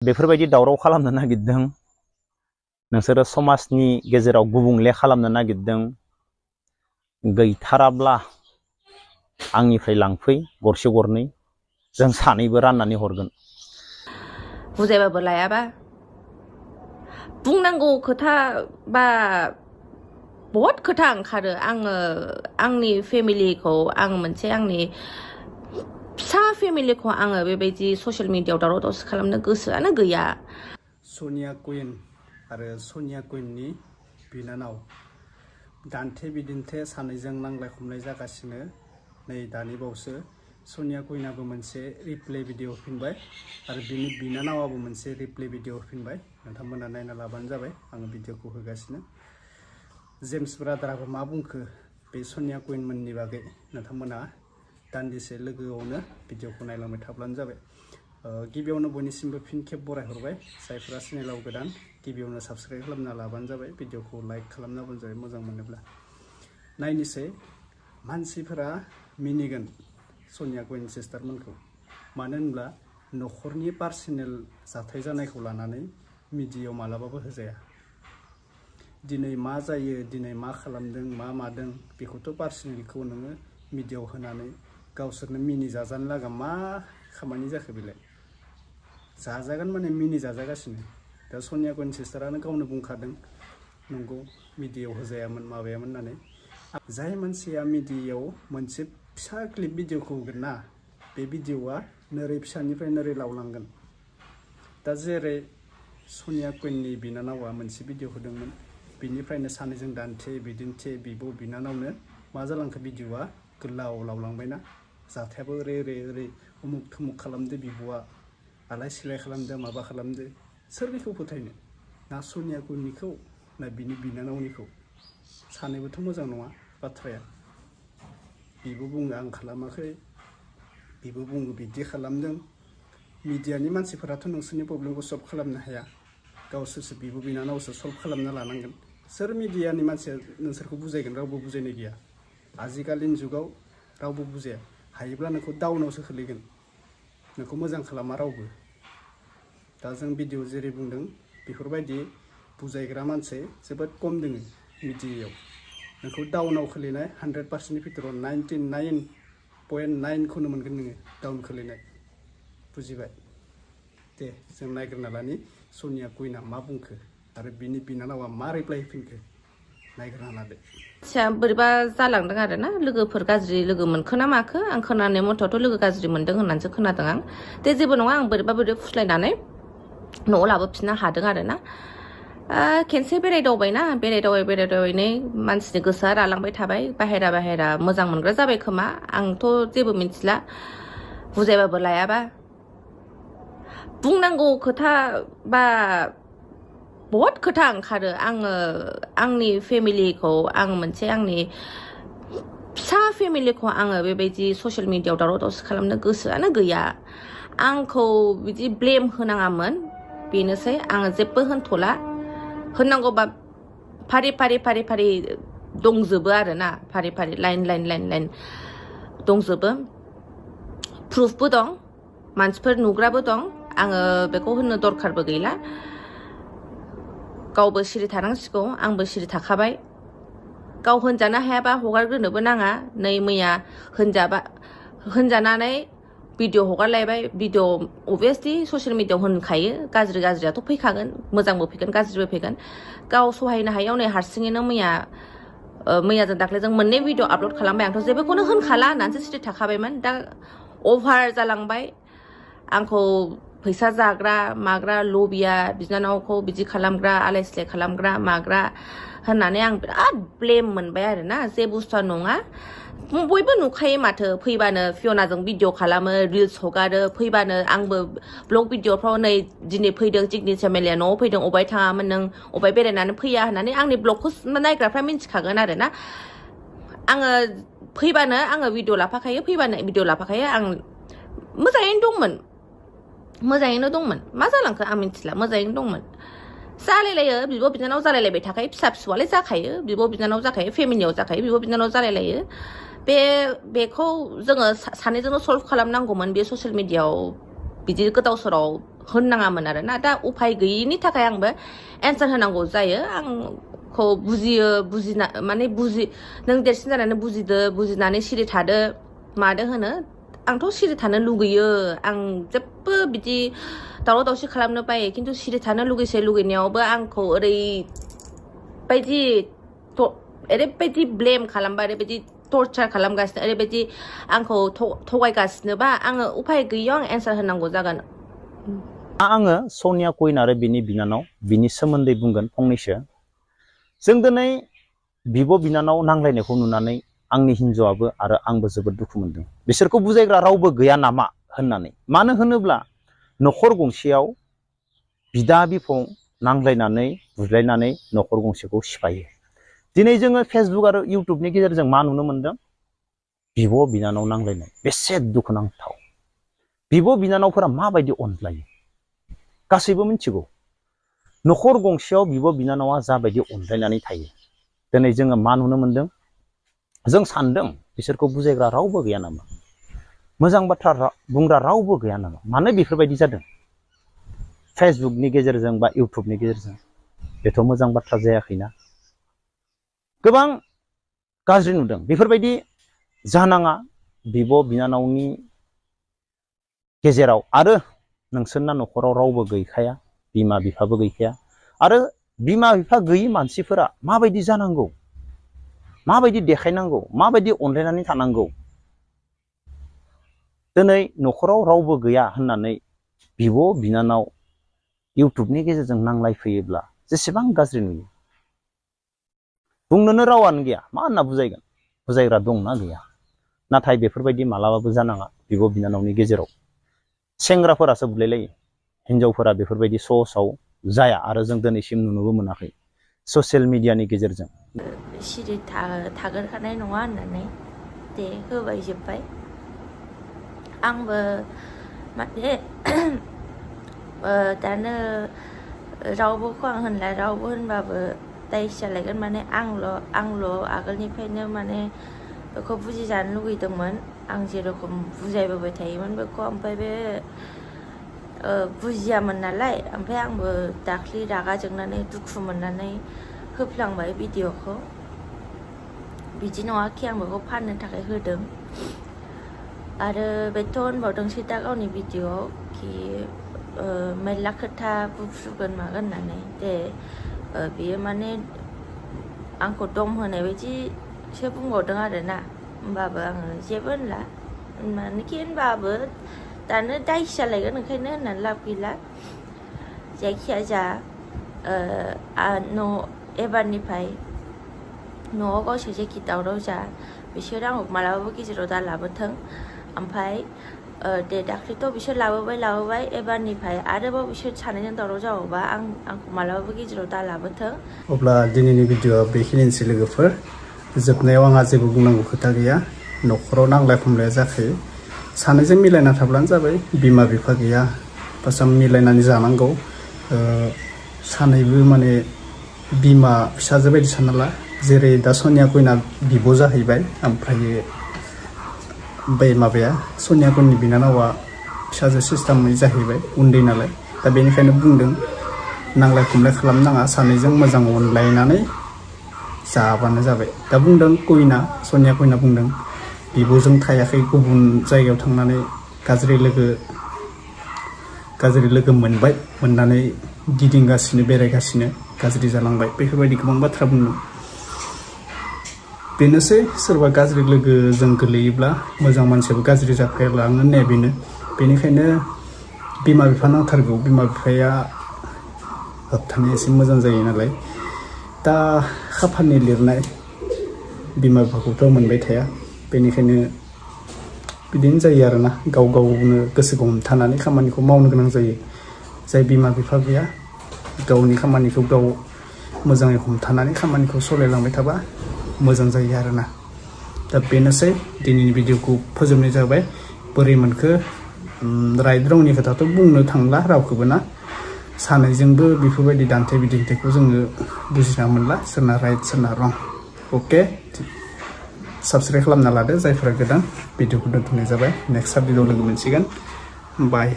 बेफोरबायदि दावराव खालामनो नागिरदों नोंसोरो समाजनि गेजेराव गुबुंले खालामनो नागिरदों गैथाराब्ला आंनिफ्राय लांफै गरसे गरनै जों सानैबो राननानै हरगोन बुजायबाबो लायाबा बुंनांगौ खोथा बा बहुत खोथा ओंखारो आङो आंनि फेमिलिखौ आं मोनसे आंनि फिसा फेमिलिखौ आङो बेबायदि ससियेल मिडियायाव दावराव दावसि खालामनो गोसोआनो गैया सनिया कुइन आरो सनिया कुइननि बिनानाव दान्थे बिदिन्थे सानैजों नांलाय खमलाय जागासिनो नै दानि बावसो सनिया कुइनाबो मोनसे रिप्ले भिडिअ होफिनबाय आरो बिनि बिनानावाबो मोनसे रिप्ले भिडिअ होफिनबाय नोंथांमोना नायना लाबानो जाबाय आङो भिडिअखौ होगासिनो जेम्स ब्रादाराबो मा बुंखो बे सनिया कुइन मोननि बागै नोंथांमोना दान्दिसे लोगोआवनो भिडिअखौ नायलांबाय थाब्लानो जाबाय गिबियावनो बयनिसिमबो फिन खेब बरायहरबाय जायफोरा चेनेलाव गोदान गिबियावनो साबस्क्राइब खालामना लाबानो जाबाय भिडिअखौ लाइक खालामना होबानो जाबाय मोजां मोनोब्ला नायनोसै मानसिफोरा मिनिगोन सनिया कुइन सिस्टारमोनखौ मानो होनब्ला नखरनि पार्सनेल जाथाय जानायखौ लानानै मिडियायाव मालाबाबो होजाया दिनै मा जायो दिनै मा खालामदों मा मादों बेखौथ' पार्सनेलखौ नोङो मिडियायाव होनानै गावसोरनो मिनि जाजानो लागा मा खामानि जाखो बेलाय जाजागोन माने मिनि जाजागासिनो दा सनिया कुइन सिस्टारानो गावनो बुंखादों नंगौ मिडियायाव होजायामोन माबायामोन होननानै जाय मानसिया मिडियायाव मोनसे फिसा क्लिप भिडिअखौ होगोन ना बे भिडिअआ नोरै फिसानिफ्राय नोरै लावलांगोन दा जेरै सनिया कुइननि बिनानावा मोनसे भिडिअ होदोंमोन बिनिफ्रायनो सानैजों दान्थे बिदिन्थे बिब' बिनानावनो मा जालांखो भिडिअआ गोलाव लावलांबायना जाथायाबो ओरै उमुक थुमुक खालामदो बिब'आ आलाय सिलाय खालामदो माबा खालामदो सोरनिखौ फोथायनो ना सनिया कुइननिखौ ना बिनि बिनानावनिखौ सानैबोथ' मोजां नङा बाथ्राया बिबो बुङो आं खालामाखै बिबो बुङो बिदि खालामदों मिडियानि मानसिफोराथ' नोंसोरनि प्रब्लेमखौ सल्भ खालामनो हाया गावसोरसो बिब' बिनानावसो सल्भ खालामना लानांगोन सोर मिडियानि मानसिया नोंसोरखौ बुजायगोन रावबो बुजायनाय गैया आजिखालिनि जुगाव रावबो बुजाया हायोब्ला नोंखौ डाउनावसो खोलैगोन नोंखौ मोजां खालामा रावबो दा जों भिडिअ जेरै बुंदों बेफोरबायदि बुजायग्रा मानसि जोबोद खम दोङो मिडियायाव नोंखौ डाउनाव खोलैनाय 100%नि भितराव 99.9खौनो मोनगोन नोङो डाउन खोलैनाय बुजिबाय दे जों नायग्रोना लानि सनिया कुइना मा बुंखो आरो बिनि बिनानावा मा रिप्लाय होफिनखो नायग्रोना लादो बोरैबा जालांदों आरो ना लोगोफोर गाज्रि लोगो मोनखो ना माखो आं खोनानाय मथ'थ' लोगो गाज्रि मोनदों होननानैसो खोनादों आं दे जेबो नङा आं बोरैबा फुस्लायनानै न'आव लाबोफिननो हादों आरो ना खेनसे बेरायदावबायना बेरायदावबाय मानसिनि गोसोआ रालांबाय थाबाय बाहेरा मोजां मोनग्रा जाबाय खोमा आंथ' जेबो मिथिला बुजायबाबो लायाबा बुंनांगौ खोथा बा बहुत खोथा ओंखारो आङो आंनि फेमिलिखौ आं मोनसे आंनि फिसा फेमिलिखौ आङो बेबायदि ससियेल मिडियायाव दावराव दावसि खालामनो गोसोआनो गैया आंखौ बिदि ब्लेम होनाङामोन बेनोसै आङो जेबो होनथ'ला होननांगौबा फारि दंजोबो आरो ना फारि लाइन दंजोबो प्रुफबो दं मानसिफोर नुग्राबो दं आङो बेखौ होननो दरखारबो गैला गावबो सिरि थानांसिगौ आंबो सिरि थाखाबाय गाव होनजानो हायाबा हगारग्रोनोबो नाङा नै मैया होनजानानै भिडिअ हगारलायबाय भिडिअ अभियासलि ससियेल मिडियायाव होनखायो गाज्रियाथ' फैखागोन मोजांबो फैगोन गाज्रिबो फैगोन गाव सहायनो हायाव नै हारसिङैनो मैयाजों दाख्लैजों मोननै भिडिअ आपल'ड खालामबाय आंथ' जेबोखौनो होनखाला होननानैसो सिरि थाखाबायमोन दा अभार जालांबाय आंखौ फैसा जाग्रा माग्रा लबिया बिनानावखौ बिदि खालामग्रा आलाय सिलाय खालामग्रा माग्रा होननानै आं बिराद ब्लेम मोनबाय आरो ना जे बुस्थुआ नङा बयबो नुखायो माथो फैबानो फियनाजों भिडिअ खालामो रिल्स हगारो फैबानो आंबो ब्लग भिडिअफ्राव नै दिनै फैदों जिगनि चेमेलिया न'आव फैदों अबाय थाङामोन नों अबाय बेरायनानै फैया होननानै आंनि ब्लगखौ नायग्राफ्रा मिन्थिखागोन आरो ना आङो फैबानो आङो भिडिअ लाफाखायो आं मोजाङैनो दंमोन मा जालांखो आं मिथिला मोजाङैनो दंमोन जालायलायो बिब' बिनानाव जालायलायबाय थाखायो फिसा फिसौआलाय जाखायो बिब' बिनानाव जाखायो फेमिलियाव जाखायो बिब' बिनानाव जालायलायो बेखौ जोङो सानैजोंनो सल्भ खालामनांगौमोन बे ससियेल मिडियायाव बिदि गोदाव सोराव होननाङामोन आरो ना दा उफाय गैयिनि थाखाय आंबो एन्सार होनांगौ जायो आंखौ बुजियो बुजिना माने नों देरसिन जानानै बुजिदो बुजिनानै सिरि थादो मादो होनो आंथ' सिरि थानो लुगैयो आं जेबो बिदि दावराव दावसि खालामनो बायो खिन्थु सिरि थानो लुगैनायावबो आंखौ ओरैबायदि ब्लेम खालामबाय ओरैबायदि टर्चार खालामगासिनो ओरैबायदि आंखौ थगायगासिनोबा आङो उफाय गैयियाव आं एन्सार होनांगौ जागोन आङो सनिया कुइन आरो बिनि बिनानाव बिनि सोमोन्दै बुंगोन फंनैसो जों दिनै बिब' बिनानाव नांलायनायखौ नुनानै आंनि हिन्जावाबो आरो आंबो जोबोद दुखु मोनदों बिसोरखौ बुजायग्रा रावबो गैया नामा होननानै मानो होनोब्ला न'खर गंसेयाव बिदा बिफं नांलायनानै बुज्लायनानै न'खर गंसेखौ सिफायो दिनै जोङो फेसबुक आरो इउटुबनि गेजेरजों मा नुनो मोनदों बिब' बिनानाव नांलायनाय बेसे दुखुनांथाव बिब' बिनानावफोरा माबायदि अनज्लायो गासैबो मिथिगौ न'खर गंसेयाव बिब' बिनानावा जाबायदि अनज्लायनानै थायो दिनै जोङो मा नुनो मोनदों जों सानदों बिसोरखौ बुजायग्रा रावबो गैया नामा मोजां बाथ्रा बुंग्रा रावबो गैया नामा मानो बेफोरबायदि जादों फेसबुकनि गेजेरजों बा इउटुबनि गेजेरजों बेथ' मोजां बाथ्रा जायाखैना गोबां गाज्रि नुदों बेफोरबायदि जानाङा बिब' बिनानावनि गेजेराव आरो नोंसोरना न'खराव रावबो गैखाया बिमा बिफाबो गैखाया आरो बिमा बिफा गैयि मानसिफोरा माबायदि जानांगौ माबायदि देखायनांगौ माबायदि अनलायनानै थानांगौ दिनै न'खराव रावबो गैया होननानै बिब' बिनानाव इउटुबनि गेजेरजों नांलायफैयोब्ला जेसेबां गाज्रि नुयो बुंनोनो रावानो गैया मा होनना बुजायगोन बुजायग्रा दंना गैया नाथाय बेफोरबायदि मालाबाबो जानाङा बिब' बिनानावनि गेजेराव सेंग्राफोरासो बुलायलायो हिन्जावफोरा बेफोरबायदि सहसाव जाया आरो जों दिनैसिम नुनोबो मोनाखै ससियेल मिडियानि गेजेरजों सिरि थागोरखानाय नङा होननानै दे होबाय जोब्बाय आंबो माने दानो रावबोखौ आं होनला रावबो होनबाबो दायस जालायगोन माने आंल' आगोलनिफ्रायनो माने बेखौ बुजिजानो लुगैदोंमोन आं जेरखम बुजायबोबाय थायोमोन बेखौ ओमफ्राय बे बुजियामोन नालाय ओमफ्राय आंबो दाख्लि रागा जोंनानै दुखु मोननानै होफ्लांबाय भिडिअखौ बिदि नङाखि आं बेखौ फाननो थाखाय होदों आरो बेथ' होनबावदोंसै दा गावनि भिडिअआव कि मेरला खोथा बुफ्रुगोन मागोन होननानै दे बियो माने आंखौ दम होनाय बायदिसो बुंबावदों आरोना होमबाबो आङो जेबो होनला मानोखि होनबाबो दानो दायस जालायगोन ओंखायनो होननानै लाब गैला जायखिया जा एबारनिफ्राय न'आव गावसोर जेखि दावराव जा बिसोर आंखौ मालाबाबो गेजेराव दा लाबोथों ओमफ्राय दे दाख्लैथ' बिसोर लाबोबाय एबारनिफ्राय आरोबाव बिसोर सानैजों दावराव जाबावबा आंखौ मालाबाबो गेजेराव दा लाबोथों अब्ला दिनैनि भिडिअआ बेखिनिसै लोगोफोर जोबनायाव आंहा जेबो बुंनांगौ खोथा गैया न'खराव नांलाय खमलाया जाखायो सानैजों मिलायना थाब्लानो जाबाय बिमा बिफा गैया फार्स्टआव मिलायनानै जानांगौ सानैबो माने बिमा फिसाजो बायदि सानना ला जेरै दा सनिया कुइना बिब' जाहैबाय ओमफ्राय बै माबाया सनिया कुइननि बिनानावा फिसाजो सिस्टेमै जाहैबाय उन्दै नालाय दा बेनिखायनो बुंदों नांलाय खमलाय खालामनाङा सानैजों मोजां अनलायनानै जाबानो जाबाय दा बुंदों सनिया कुइना बुंदों बिब'जों थायाखै गुबुन जायगायाव थांनानै गाज्रि लोगो मोननानै गिदिंगासिनो बेरायगासिनो गाज्रि जालांबाय बेफोरबायदि गोबां बाथ्रा बुंदों बेनोसै सोरबा गाज्रि लोगोजों गोलैयोब्ला मोजां मानसियाबो गाज्रि जाफालाङो होननाया बेनिखायनो बिमा बिफा नांथारगौ बिमा बिफाया होबथानाया एसे मोजां जायो नालाय दा खाफालनि लिरनाय बिमा बिफाखौथ' मोनबाय थाया बेनिखायनो बिदिनो जायो आरोना गाव गावनो गोसोखौ हमथानानै खामानिखौ मावनो गोनां जायो जाय बिमा बिफा गैया गावनि खामानिखौ गाव मोजाङै हमथानानै खामानिखौ सालायलांबाय थाबा मोजां जायो आरोना दा बेनोसै दिनैनि भिडिअखौ फोजोबनाय जाबाय बोरै मोनखो राइट रंनि खोथाथ' बुंनो थांला रावखौबो ना सानैजोंबो बेफोरबायदि दान्थे बिदान्थेखौ जोङो बुजिना मोनला सोरना राइट सोरना रं अके साबस्क्राइब खालामना लादो जायफोरा गोदान भिडिअखौ दोनथ'नाय जाबाय नेक्स्ट भिडिअ लोगो मोनसिगोन बाय